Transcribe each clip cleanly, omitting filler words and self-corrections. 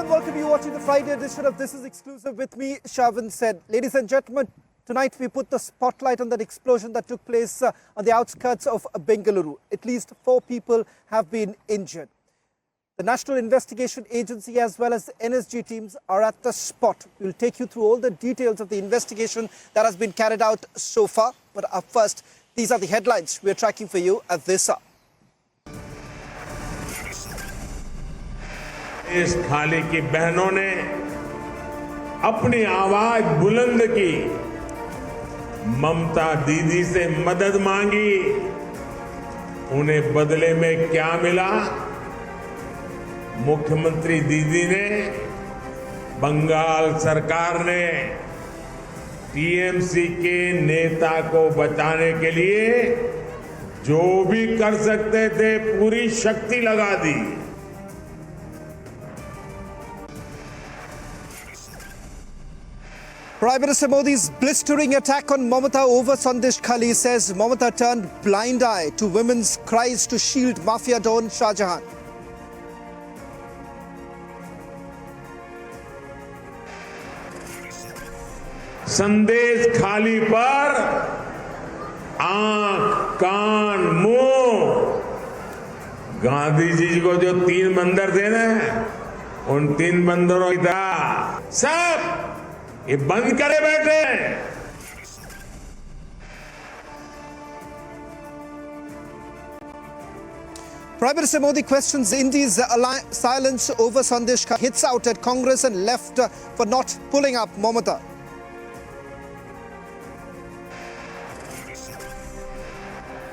and welcome you watching the Friday edition of This Is Exclusive with me, Shahjahan said. Ladies and gentlemen, tonight we put the spotlight on that explosion that took place on the outskirts of Bengaluru. At least 4 people have been injured. The National Investigation Agency as well as the NSG teams are at the spot. We will take you through all the details of the investigation that has been carried out so far. But up first, these are the headlines we are tracking for you at this hour. Sandeshkhali की बहनों ने अपनी आवाज बुलंद की, ममता दीदी से मदद मांगी। उन्हें बदले में क्या मिला? मुख्यमंत्री दीदी ने, बंगाल सरकार ने टीएमसी के नेता को बचाने के लिए जो भी कर सकते थे पूरी शक्ति लगा दी। Prime Minister Modi's blistering attack on Mamata over Sandeshkhali says Mamata turned blind eye to women's cries to shield mafia don Shahjahan. Sandeshkhali पर आंख, कान, मुंह, गांधी जी को जो 3 बंदर थे ना, उन 3 बंदरों की तरह सब ये बंद करे बैठे। Prime Minister Modi questions India's silence over Sandeshkhali, hits out at Congress and left for not pulling up Mamata.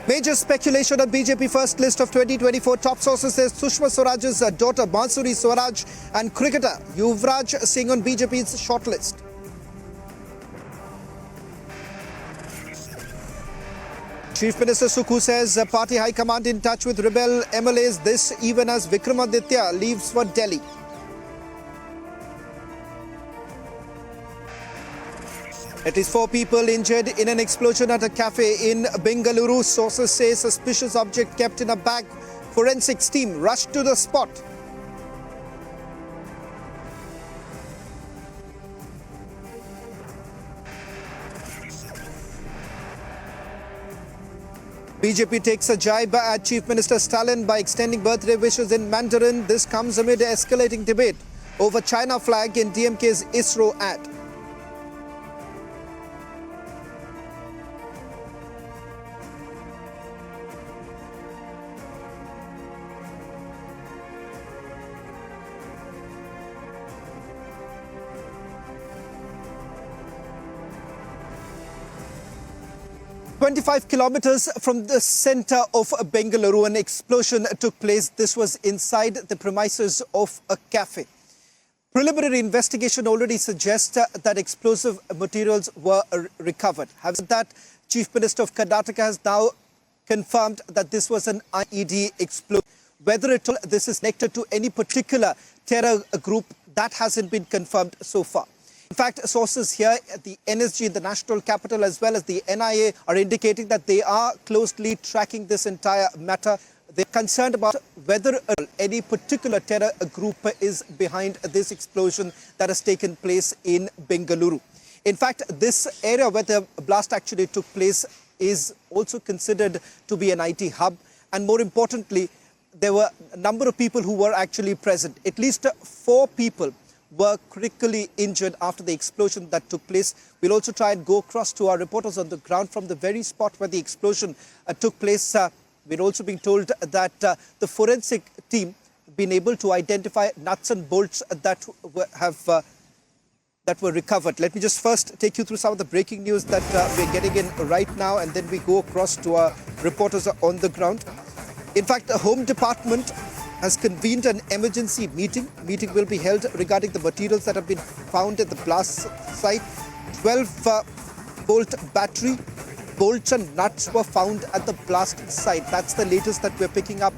Major speculation on BJP first list of 2024. Top sources says Sushma Swaraj's daughter Bansuri Swaraj and cricketer Yuvraj Singh on BJP's shortlist. Chief Minister Sukhu says party high command in touch with rebel MLAs, this even as Vikramaditya leaves for Delhi. At least 4 people injured in an explosion at a cafe in Bengaluru. Sources say suspicious object kept in a bag. Forensics team rushed to the spot. BJP takes a jibe at Chief Minister Stalin by extending birthday wishes in Mandarin. This comes amid escalating debate over China flag in DMK's ISRO ad. "25 kilometers from the center of Bengaluru, an explosion took place. This was inside the premises of a cafe. Preliminary investigation already suggests that explosive materials were recovered. Having said that, Chief Minister of Karnataka has now confirmed that this was an IED explosion. Whether this is connected to any particular terror group, that hasn't been confirmed so far. In fact, sources here at the NSG in the national capital as well as the NIA are indicating that they are closely tracking this entire matter. They're concerned about whether any particular terror group is behind this explosion that has taken place in Bengaluru. In fact, this area where the blast actually took place is also considered to be an IT hub. And more importantly, there were a number of people who were actually present. At least 4 people were critically injured after the explosion that took place. We'll also try and go across to our reporters on the ground from the very spot where the explosion took place. We're also being told that the forensic team been able to identify nuts and bolts that were recovered. Let me just first take you through some of the breaking news that we're getting in right now, and then we go across to our reporters on the ground. In fact, the Home Department has convened an emergency meeting. Meeting will be held regarding the materials that have been found at the blast site. 12-volt battery, bolts and nuts were found at the blast site. That's the latest that we're picking up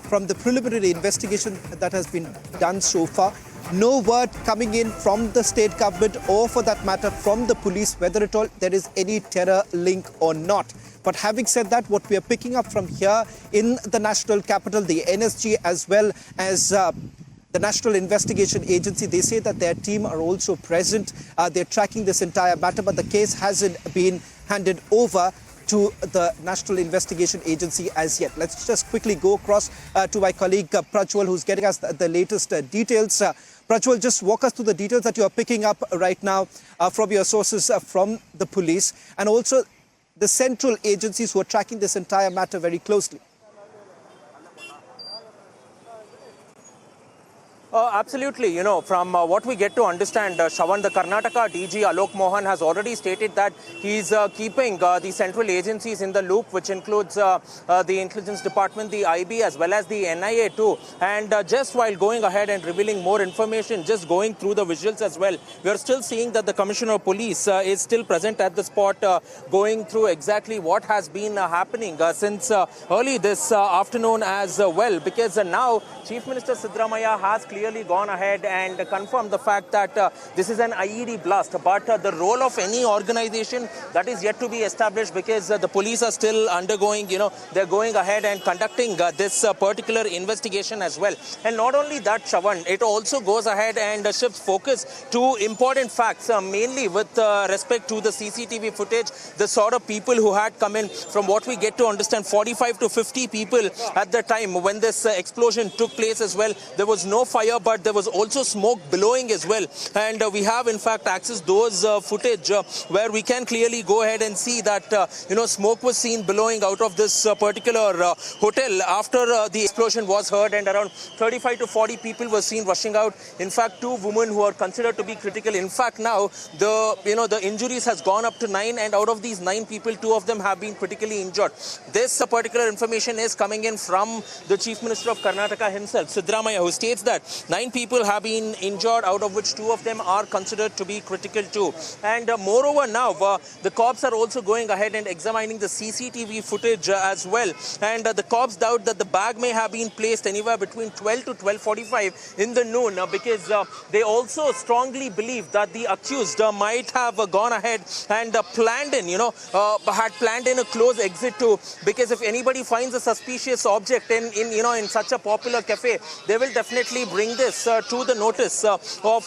from the preliminary investigation that has been done so far. No word coming in from the state government or for that matter from the police whether at all there is any terror link or not. But having said that, what we are picking up from here in the national capital, the NSG as well as the the National Investigation Agency. They say that their team are also present. They're tracking this entire matter, but the case hasn't been handed over to the National Investigation Agency as yet. Let's just quickly go across to my colleague Prajwal, who's getting us the latest details. Prajwal, just walk us through the details that you are picking up right now from your sources from the police and also the central agencies who are tracking this entire matter very closely. Absolutely. You know, from what we get to understand, Shravan, the Karnataka DG Alok Mohan has already stated that he's keeping the central agencies in the loop, which includes the Intelligence Department, the IB, as well as the NIA too. And just while going ahead and revealing more information, just going through the visuals as well, we are still seeing that the Commissioner of Police is still present at the spot, going through exactly what has been happening since early this afternoon as well. Because now Chief Minister Siddaramaiah has clearly gone ahead and confirmed the fact that this is an IED blast, but the role of any organization, that is yet to be established, because the police are still undergoing, they're going ahead and conducting this particular investigation as well. And not only that, Shravan, it also goes ahead and shifts focus to important facts, mainly with respect to the CCTV footage, the sort of people who had come in. From what we get to understand, 45 to 50 people at the time when this explosion took place as well. There was no fire, but there was also smoke billowing as well. And we have in fact accessed those footage where we can clearly go ahead and see that, smoke was seen billowing out of this particular hotel after the explosion was heard, and around 35 to 40 people were seen rushing out. In fact, 2 women who are considered to be critical. In fact, now the injuries has gone up to 9, and out of these 9 people, 2 of them have been critically injured. This particular information is coming in from the Chief Minister of Karnataka himself, Siddaramaiah, who states that 9 people have been injured, out of which 2 of them are considered to be critical too. And moreover now, the cops are also going ahead and examining the CCTV footage as well. And the cops doubt that the bag may have been placed anywhere between 12 to 12:45 in the noon, because they also strongly believe that the accused might have gone ahead and planned in a close exit too. Because if anybody finds a suspicious object in such a popular cafe, they will definitely bring this to the notice of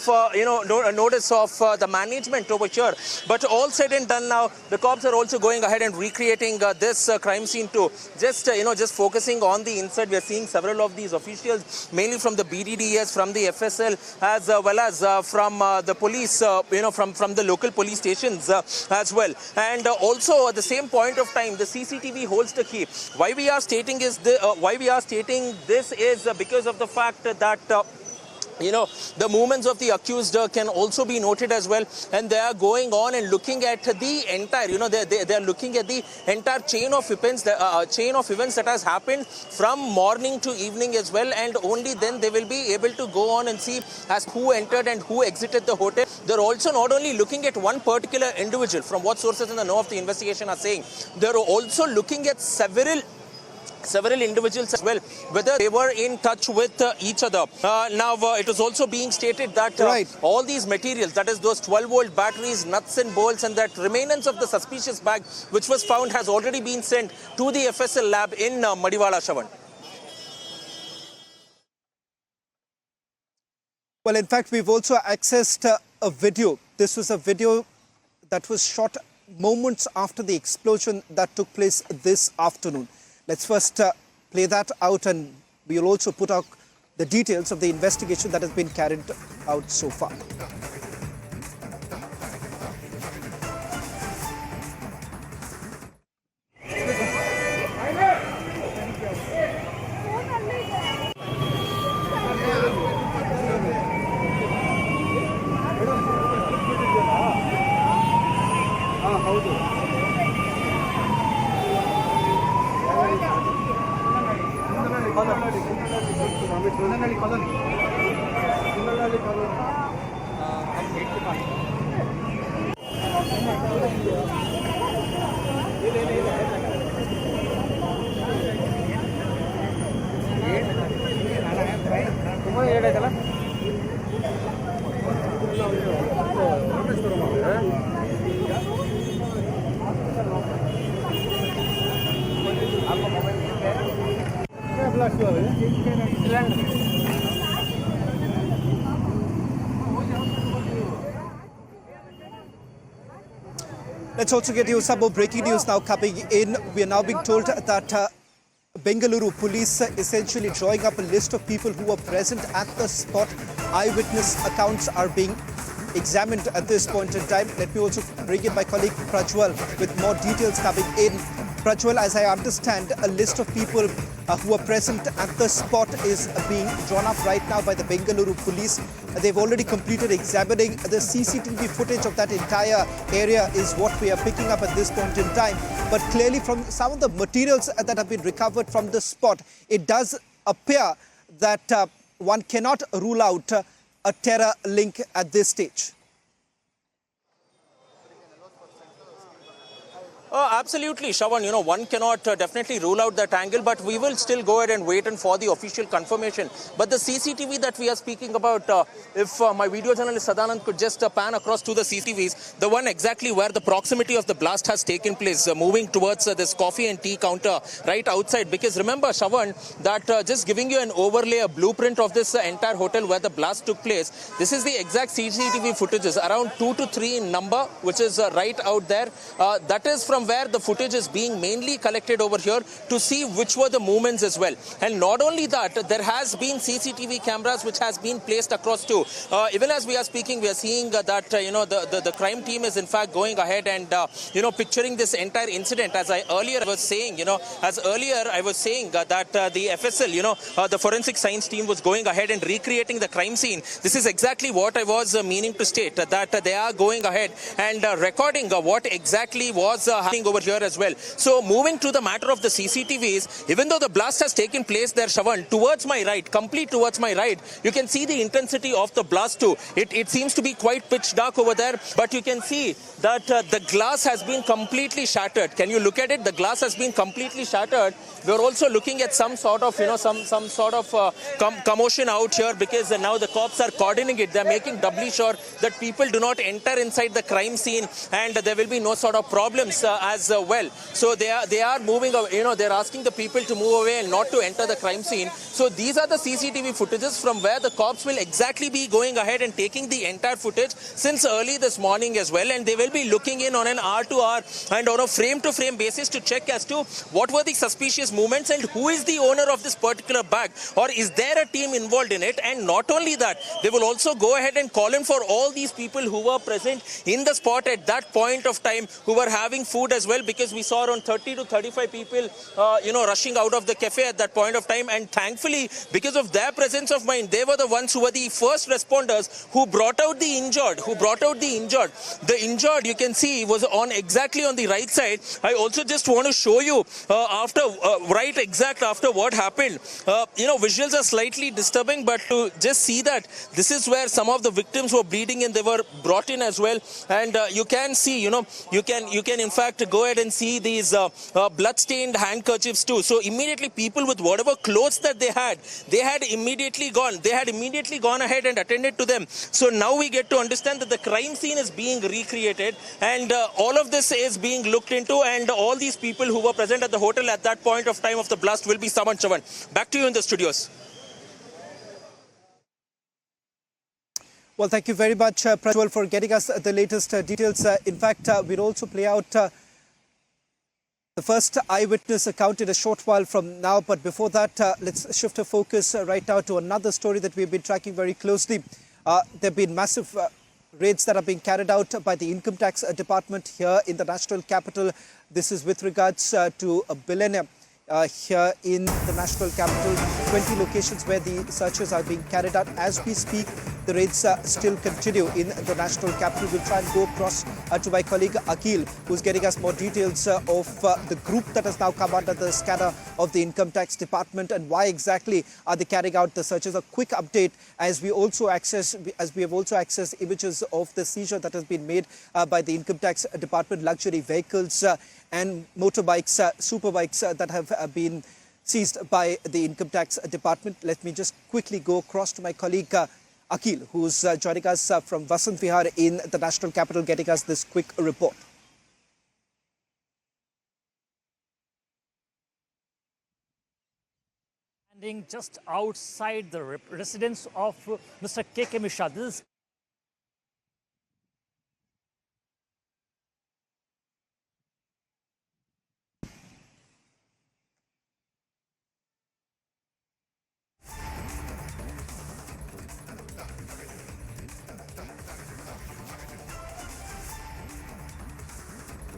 the management over here. But all said and done now, the cops are also going ahead and recreating this crime scene too. Just focusing on the inside, we are seeing several of these officials, mainly from the BDDS, from the FSL, as well as from the police, from the local police stations as well. And also at the same point of time, the CCTV holds the key. Why we are stating this is because of the fact that the movements of the accused can also be noted as well, and they are going on and looking at the entire, they are looking at the entire chain of events that has happened from morning to evening as well, and only then they will be able to go on and see as who entered and who exited the hotel. They're also not only looking at one particular individual, from what sources in the know of the investigation are saying, they're also looking at several individuals as well, whether they were in touch with each other. Now, it is also being stated that all these materials, that is those 12-volt batteries, nuts and bolts, and that remnants of the suspicious bag which was found, has already been sent to the FSL lab in Madiwala, Shravan. Well, in fact, we've also accessed a video. This was a video that was shot moments after the explosion that took place this afternoon. Let's first play that out, and we'll also put out the details of the investigation that has been carried out so far. Let's also get you some more breaking news now coming in. We are now being told that Bengaluru police essentially drawing up a list of people who were present at the spot. Eyewitness accounts are being examined at this point in time. Let me also bring in my colleague Prajwal with more details coming in. Prajwal, as I understand, a list of people who are present at the spot is being drawn up right now by the Bengaluru police. They've already completed examining the CCTV footage of that entire area is what we are picking up at this point in time. But clearly from some of the materials that have been recovered from the spot, it does appear that one cannot rule out a terror link at this stage. Absolutely, Shravan. You know, one cannot definitely rule out that angle, but we will still go ahead and wait for the official confirmation. But the CCTV that we are speaking about, if my video journalist Shahjahan could just pan across to the CCTVs, the one exactly where the proximity of the blast has taken place, moving towards this coffee and tea counter right outside. Because remember, Shravan, that just giving you an overlay, a blueprint of this entire hotel where the blast took place, this is the exact CCTV footages, around 2 to 3 in number, which is right out there. That is from where the footage is being mainly collected over here to see which were the movements as well. And not only that, there has been CCTV cameras which has been placed across too. Even as we are speaking, we are seeing that the crime team is in fact going ahead and picturing this entire incident. As I earlier was saying, that the FSL, the forensic science team was going ahead and recreating the crime scene. This is exactly what I was meaning to state, that they are going ahead and recording what exactly was happening over here as well. So moving to the matter of the CCTVs, even though the blast has taken place there, Shravan, towards my right, complete towards my right, you can see the intensity of the blast too. It seems to be quite pitch dark over there, but you can see that the glass has been completely shattered. Can you look at it? The glass has been completely shattered. We're also looking at some sort of, commotion out here, because now the cops are cordoning it. They're making doubly sure that people do not enter inside the crime scene and there will be no sort of problems as well. So they are moving away, they're asking the people to move away and not to enter the crime scene. So these are the CCTV footages from where the cops will exactly be going ahead and taking the entire footage since early this morning as well, and they will be looking in on an hour-to-hour and on a frame-to-frame basis to check as to what were the suspicious movements and who is the owner of this particular bag, or is there a team involved in it. And not only that, they will also go ahead and call in for all these people who were present in the spot at that point of time, who were having food as well, because we saw around 30 to 35 people rushing out of the cafe at that point of time. And thankfully, because of their presence of mind, they were the ones who were the first responders who brought out the injured. The injured, you can see, was exactly on the right side. I also just want to show you after what happened. Visuals are slightly disturbing, but to just see that this is where some of the victims were bleeding and they were brought in as well. And you can see, you can in fact go ahead and see these blood-stained handkerchiefs too. So immediately people with whatever clothes that they had immediately gone ahead and attended to them. So now we get to understand that the crime scene is being recreated, and all of this is being looked into, and all these people who were present at the hotel at that point of time of the blast will be summoned. Shravan, back to you in the studios. Well, thank you very much, Prajwal, for getting us the latest details. In fact, we'll also play out the first eyewitness account in a short while from now. But before that, let's shift our focus right now to another story that we've been tracking very closely. There have been massive raids that are being carried out by the Income Tax Department here in the national capital. This is with regards to a billionaire here in the national capital. 20 locations where the searches are being carried out. As we speak, the raids still continue in the national capital. We'll try and go across to my colleague Akhil, who's getting us more details of the group that has now come under the scanner of the Income Tax Department and why exactly are they carrying out the searches. A quick update as we have also accessed images of the seizure that has been made by the Income Tax Department, luxury vehicles and motorbikes, superbikes that have been seized by the Income Tax Department. Let me just quickly go across to my colleague Akhil, who's joining us from Vasant Vihar in the national capital, getting us this quick report. Standing just outside the residence of Mr. K.K. Mishra. This is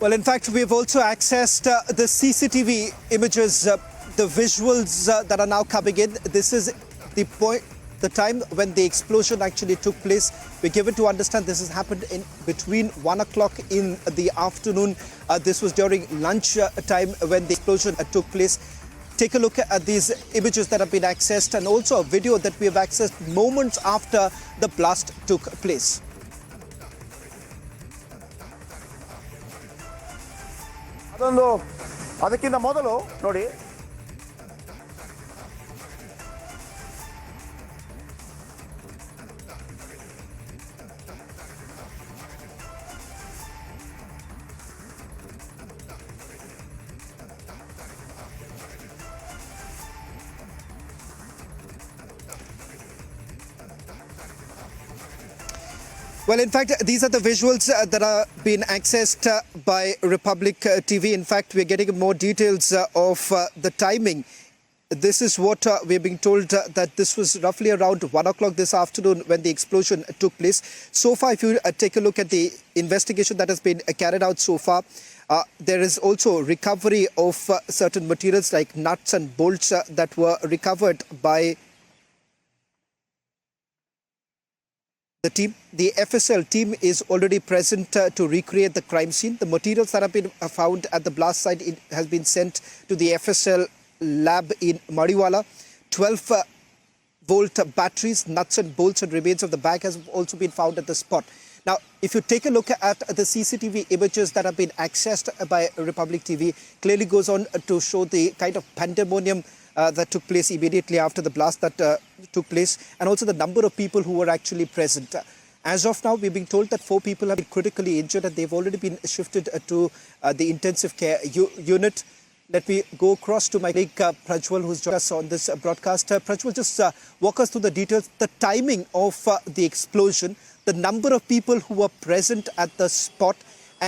Well, in fact, we've also accessed the CCTV images, the visuals that are now coming in. This is the time when the explosion actually took place. We're given to understand this has happened in between 1 o'clock in the afternoon. This was during lunch time when the explosion took place. Take a look at these images that have been accessed and also a video that we have accessed moments after the blast took place. ಅದಕ್ಕಿಂತ ಮೊದಲು ನೋಡಿ Well, in fact, these are the visuals that are being accessed by Republic TV. In fact, we're getting more details of the timing. This is what we're being told that this was roughly around 1 o'clock this afternoon when the explosion took place. So far, if you take a look at the investigation that has been carried out so far, there is also recovery of certain materials like nuts and bolts that were recovered by the team. The FSL team is already present to recreate the crime scene. The materials that have been found at the blast site has been sent to the FSL lab in Mariwala. 12-volt batteries, nuts and bolts and remains of the bag has also been found at the spot. Now, if you take a look at the CCTV images that have been accessed by Republic TV, clearly goes on to show the kind of pandemonium that took place immediately after the blast that took place, and also the number of people who were actually present. As of now, we're being told that 4 people have been critically injured and they've already been shifted to the intensive care unit. Let me go across to my colleague Prajwal, who's joined us on this broadcast. Prajwal, just walk us through the details, the timing of the explosion, the number of people who were present at the spot,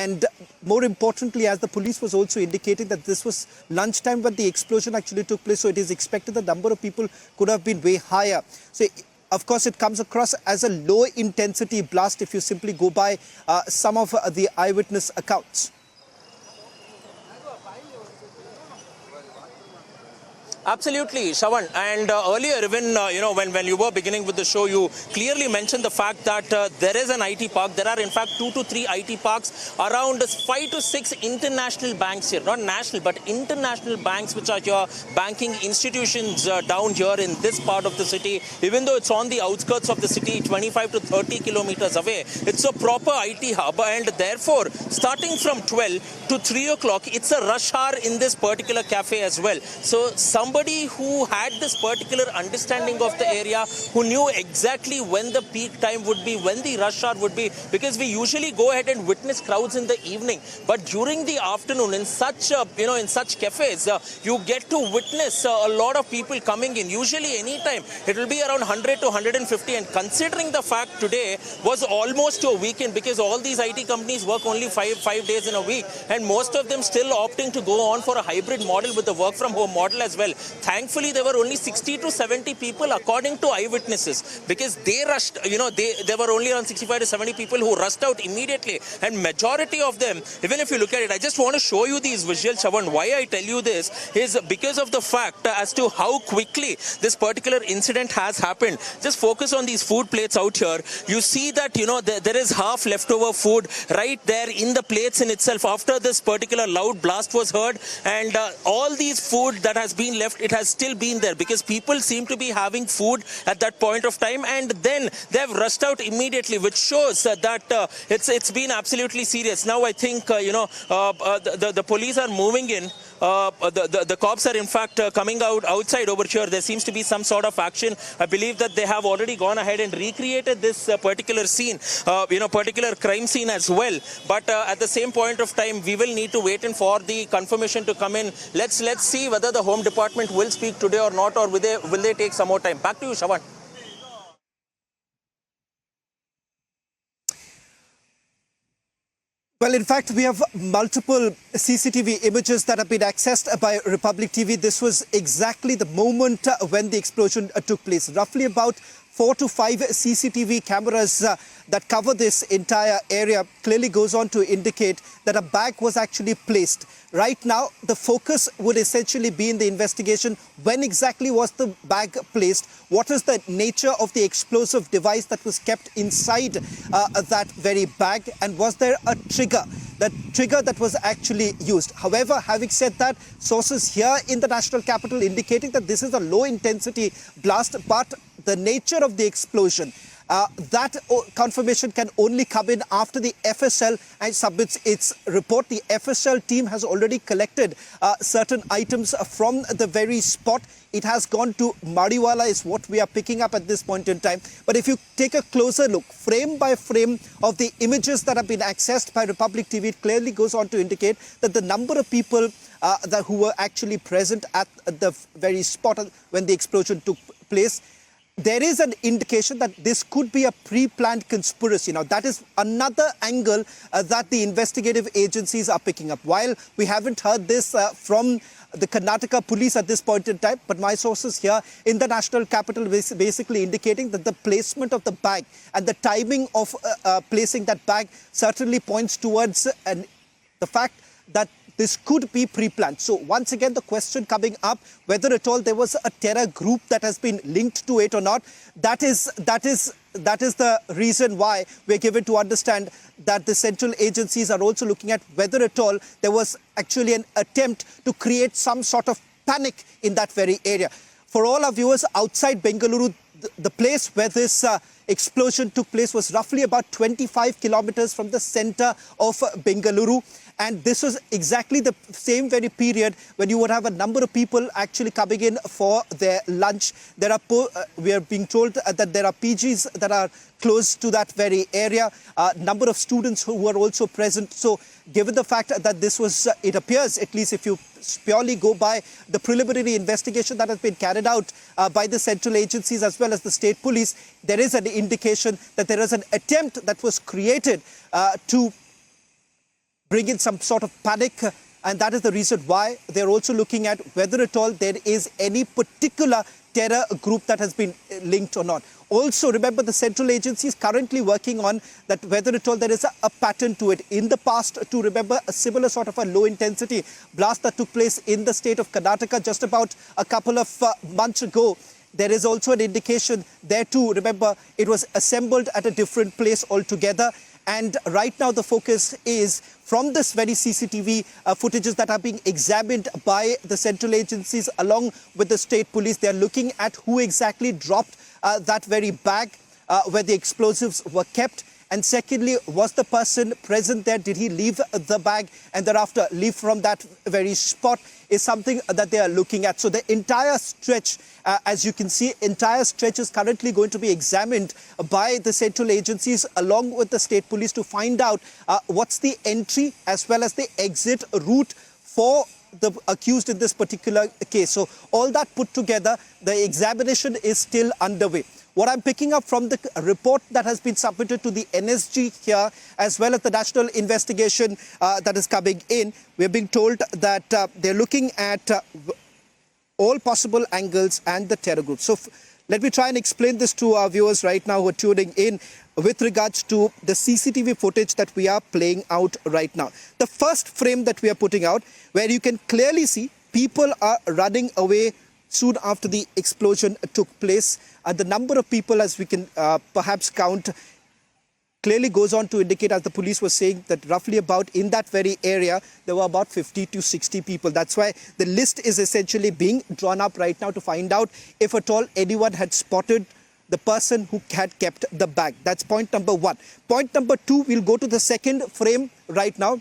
and more importantly, as the police was also indicating that this was lunchtime when the explosion actually took place, so it is expected the number of people could have been way higher. So, of course, it comes across as a low-intensity blast if you simply go by some of the eyewitness accounts. Absolutely, Shravan. And earlier, even when you were beginning with the show, you clearly mentioned the fact that there is an IT park. There are in fact 2 to 3 IT parks, around 5 to 6 international banks here, not national but international banks, which are your banking institutions down here in this part of the city. Even though it's on the outskirts of the city, 25 to 30 kilometers away, it's a proper IT hub, and therefore, starting from 12 to 3 o'clock, it's a rush hour in this particular cafe as well. So somebody who had this particular understanding of the area, who knew exactly when the peak time would be, when the rush hour would be, because we usually go ahead and witness crowds in the evening, but during the afternoon in such in such cafes, you get to witness a lot of people coming in. Usually anytime it will be around 100 to 150, and considering the fact today was almost a weekend, because all these IT companies work only 5 days in a week, and most of them still opting to go on for a hybrid model with the work from home model as well. Thankfully, there were only 60 to 70 people, according to eyewitnesses, because they rushed, there were only around 65 to 70 people who rushed out immediately, and majority of them, even if you look at it, I just want to show you these visuals, Shravan. Why I tell you this is because of the fact as to how quickly this particular incident has happened. Just focus on these food plates out here. You see that, there is half leftover food right there in the plates in itself after this particular loud blast was heard, and all these food that has been left, it has still been there because people seem to be having food at that point of time, and then they have rushed out immediately, which shows that it's been absolutely serious. Now I think the police are moving in. The cops are in fact coming outside over here. There seems to be some sort of action. I believe that they have already gone ahead and recreated this particular scene, particular crime scene as well. But at the same point of time, we will need to wait in for the confirmation to come in. Let's see whether the Home Department will speak today or not, or will they take some more time. Back to you, Shravan. Well, in fact, we have multiple CCTV images that have been accessed by Republic TV. This was exactly the moment when the explosion took place. Roughly about 4 to 5 CCTV cameras that cover this entire area clearly goes on to indicate that a bag was actually placed. Right now, the focus would essentially be in the investigation. When exactly was the bag placed? What is the nature of the explosive device that was kept inside that very bag? And was there a trigger? That trigger that was actually used. However, having said that, sources here in the national capital indicating that this is a low intensity blast, but the nature of the explosion, that confirmation can only come in after the FSL submits its report. The FSL team has already collected certain items from the very spot. It has gone to Mariwala is what we are picking up at this point in time. But if you take a closer look, frame by frame of the images that have been accessed by Republic TV, it clearly goes on to indicate that the number of people who were actually present at the very spot when the explosion took place, there is an indication that this could be a pre-planned conspiracy. Now, that is another angle that the investigative agencies are picking up. While we haven't heard this from the Karnataka police at this point in time, but my sources here in the national capital basically indicating that the placement of the bag and the timing of placing that bag certainly points towards the fact that this could be pre-planned. So once again, the question coming up, whether at all there was a terror group that has been linked to it or not, that is the reason why we're given to understand that the central agencies are also looking at whether at all there was actually an attempt to create some sort of panic in that very area. For all our viewers outside Bengaluru, the place where this explosion took place was roughly about 25 kilometers from the center of Bengaluru. And this was exactly the same very period when you would have a number of people actually coming in for their lunch. There are, we are being told that there are PGs that are close to that very area, number of students who were also present. So given the fact that this was, it appears, at least if you purely go by the preliminary investigation that has been carried out by the central agencies as well as the state police, there is an indication that there is an attempt that was created to bring in some sort of panic, and that is the reason why they're also looking at whether at all there is any particular terror group that has been linked or not. Also, remember, the central agency is currently working on that whether at all there is a pattern to it. In the past, to remember a similar sort of a low-intensity blast that took place in the state of Karnataka just about a couple of months ago, there is also an indication there too. Remember, it was assembled at a different place altogether. And right now the focus is from this very CCTV footages that are being examined by the central agencies along with the state police. They're looking at who exactly dropped that very bag where the explosives were kept. And secondly, was the person present there? Did he leave the bag and thereafter leave from that very spot? Is something that they are looking at. So the entire stretch, as you can see, entire stretch is currently going to be examined by the central agencies along with the state police to find out what's the entry as well as the exit route for the accused in this particular case. So all that put together, the examination is still underway. What I'm picking up from the report that has been submitted to the NSG here, as well as the national investigation that is coming in, we're being told that they're looking at all possible angles and the terror group. So let me try and explain this to our viewers right now who are tuning in with regards to the CCTV footage that we are playing out right now. The first frame that we are putting out, where you can clearly see people are running away soon after the explosion took place. The number of people, as we can perhaps count, clearly goes on to indicate, as the police was saying, that roughly about in that very area, there were about 50 to 60 people. That's why the list is essentially being drawn up right now to find out if at all anyone had spotted the person who had kept the bag. That's point number one. Point number two, we'll go to the second frame right now.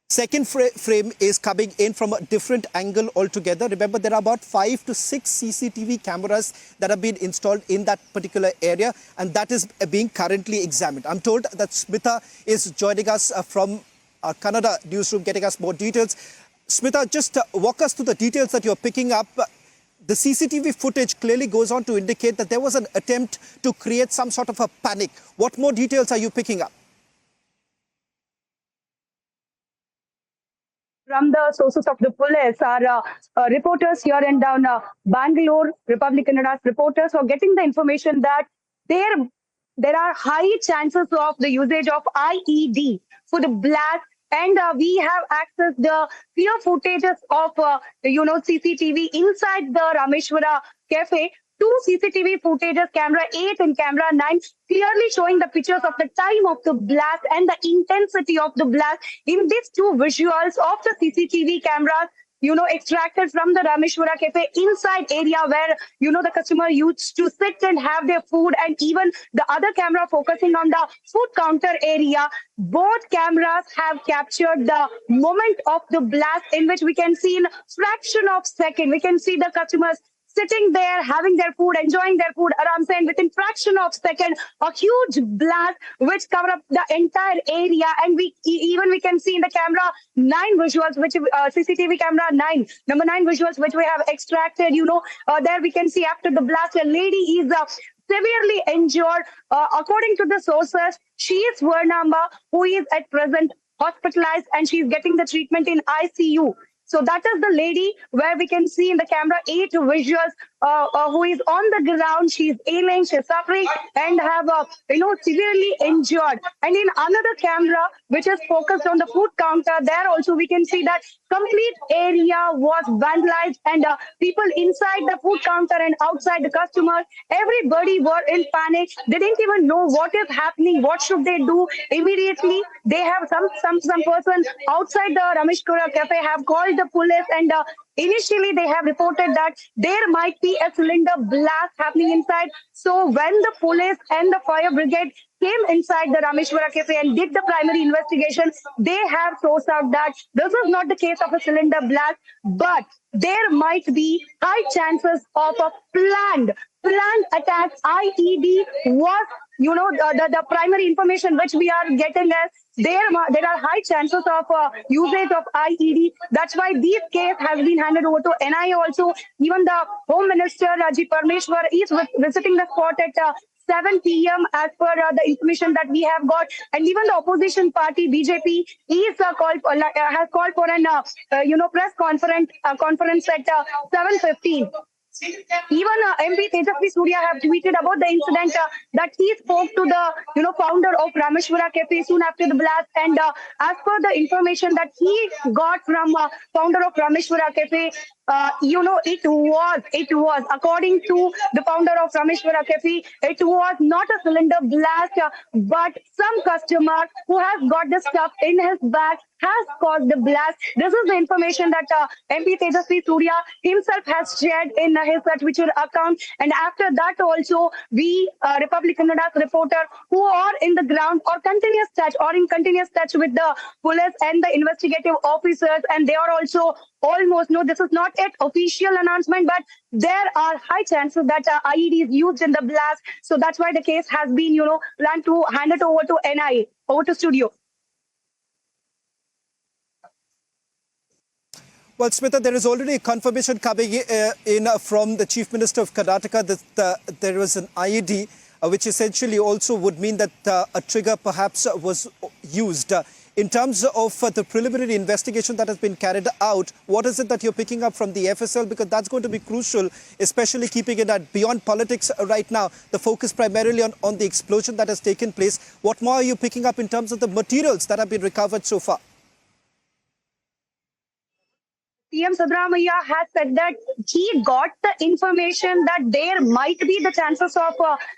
Second frame is coming in from a different angle altogether. Remember, there are about 5 to 6 CCTV cameras that have been installed in that particular area, and that is being currently examined. I'm told that Smita is joining us from our Kannada newsroom, getting us more details. Smita, just walk us through the details that you're picking up. The CCTV footage clearly goes on to indicate that there was an attempt to create some sort of a panic. What more details are you picking up? from the sources of the police, our reporters here in down Bangalore, Republic Canada's reporters are getting the information that there there are high chances of the usage of IED for the blast. And we have accessed the clear footages of, CCTV inside the Rameshwara cafe. Two CCTV footages, camera 8 and camera 9, clearly showing the pictures of the time of the blast and the intensity of the blast. In these two visuals of the CCTV cameras, extracted from the Rameshwara cafe inside area where, the customer used to sit and have their food, and even the other camera focusing on the food counter area. Both cameras have captured the moment of the blast, in which we can see in fraction of second, we can see the customers sitting there, having their food, enjoying their food. Aram saying within fraction of second, a huge blast which covered up the entire area. And we can see in the camera 9 visuals, which CCTV camera 9, number 9 visuals, which we have extracted. There we can see after the blast, a lady is severely injured. According to the sources, she is Varnamba, who is at present hospitalized, and she is getting the treatment in ICU. So that is the lady where we can see in the camera 8 visuals, who is on the ground. She is ailing, she is suffering, and have, severely injured. And in another camera, which is focused on the food counter, there also we can see that complete area was vandalized, and people inside the food counter and outside the customers, everybody were in panic. They didn't even know what is happening, what should they do. Immediately, they have some person outside the Rameshwara cafe have called the police, and initially they have reported that there might be a cylinder blast happening inside. So when the police and the fire brigade came inside the Rameshwara cafe and did the primary investigation, they have sourced out that this is not the case of a cylinder blast, but there might be high chances of a planned attack. IED was, the primary information which we are getting as there are high chances of usage of IED. That's why this case has been handed over to NIA also. Even the Home Minister, Raji Parmeshwar, is visiting the spot at 7 p.m. as per the information that we have got. And even the opposition party, BJP, is has called for an press conference at 7:15. Even MP Tejasvi Surya have tweeted about the incident that he spoke to the founder of Rameshwara Cafe soon after the blast, and as per the information that he got from founder of Rameshwara Cafe, it was according to the founder of Rameshwara Cafe, it was not a cylinder blast, but some customer who has got the stuff in his bag has caused the blast. This is the information that MP Tejasvi Surya himself has shared in his Twitter account. And after that also, we Republic Canada's reporter who are in the ground or in continuous touch with the police and the investigative officers, and they are also almost, no, this is not yet official announcement, but there are high chances that IED is used in the blast. So that's why the case has been, planned to hand it over to NIA, over to studio. Well, Smita, there is already a confirmation coming in from the Chief Minister of Karnataka that there was an IED, which essentially also would mean that a trigger perhaps was used. In terms of the preliminary investigation that has been carried out, what is it that you're picking up from the FSL? Because that's going to be crucial, especially keeping it at beyond politics right now. The focus primarily on the explosion that has taken place. What more are you picking up in terms of the materials that have been recovered so far? CM Siddaramaiah has said that he got the information that there might be the chances of,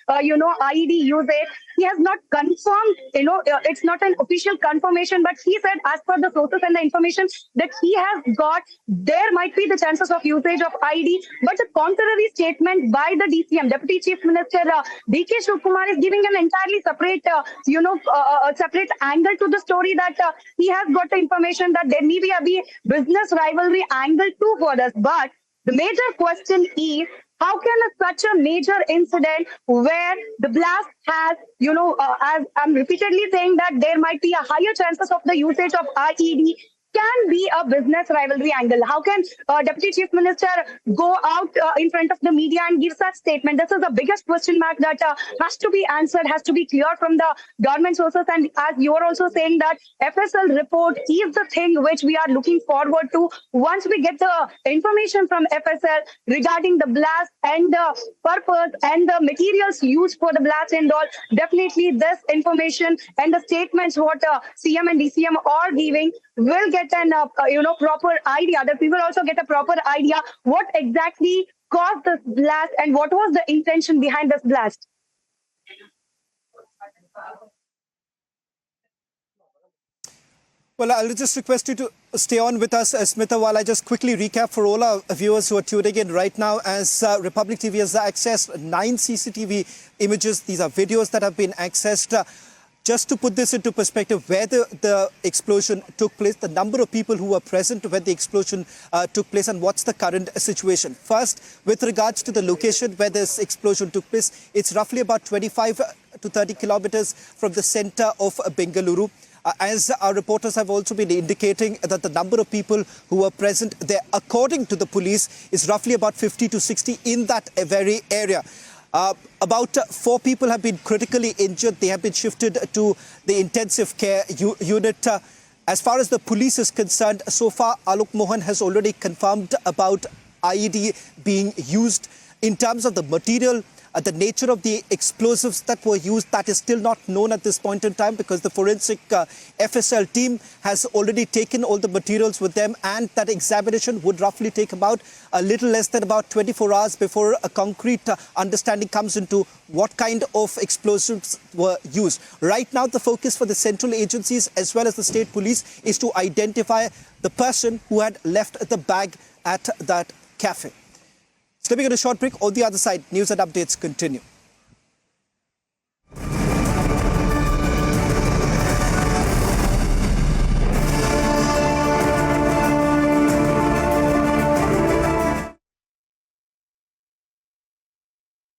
IED usage. He has not confirmed, it's not an official confirmation, but he said as per the sources and the information that he has got, there might be the chances of usage of IED. But the contrary statement by the DCM, Deputy Chief Minister DK Shivakumar, is giving an entirely separate, separate angle to the story, that he has got the information that there may be a business rivalry angle too for this. But the major question is, how can such a major incident where the blast has, as I'm repeatedly saying that there might be a higher chances of the usage of IED, can be a business rivalry angle. How can Deputy Chief Minister go out in front of the media and give such statement? This is the biggest question mark that has to be answered, has to be clear from the government sources. And as you are also saying that FSL report is the thing which we are looking forward to. Once we get the information from FSL regarding the blast and the purpose and the materials used for the blast and all, definitely this information and the statements what CM and DCM are giving will get an proper idea. The people also get a proper idea what exactly caused this blast and what was the intention behind this blast. Well, I'll just request you to stay on with us, Smita, while I just quickly recap for all our viewers who are tuning in right now. As Republic TV has accessed 9 CCTV images. These are videos that have been accessed. Just to put this into perspective, where the explosion took place, the number of people who were present when the explosion took place, and what's the current situation. First, with regards to the location where this explosion took place, it's roughly about 25 to 30 kilometers from the center of Bengaluru. As our reporters have also been indicating that the number of people who were present there, according to the police, is roughly about 50 to 60 in that very area. About 4 people have been critically injured. They have been shifted to the intensive care unit. As far as the police is concerned, so far Alok Mohan has already confirmed about IED being used. In terms of the material, the nature of the explosives that were used, that is still not known at this point in time, because the forensic FSL team has already taken all the materials with them, and that examination would roughly take about a little less than about 24 hours before a concrete understanding comes into what kind of explosives were used. Right now, the focus for the central agencies as well as the state police is to identify the person who had left the bag at that cafe. Stepping on a short break, on the other side, news and updates continue.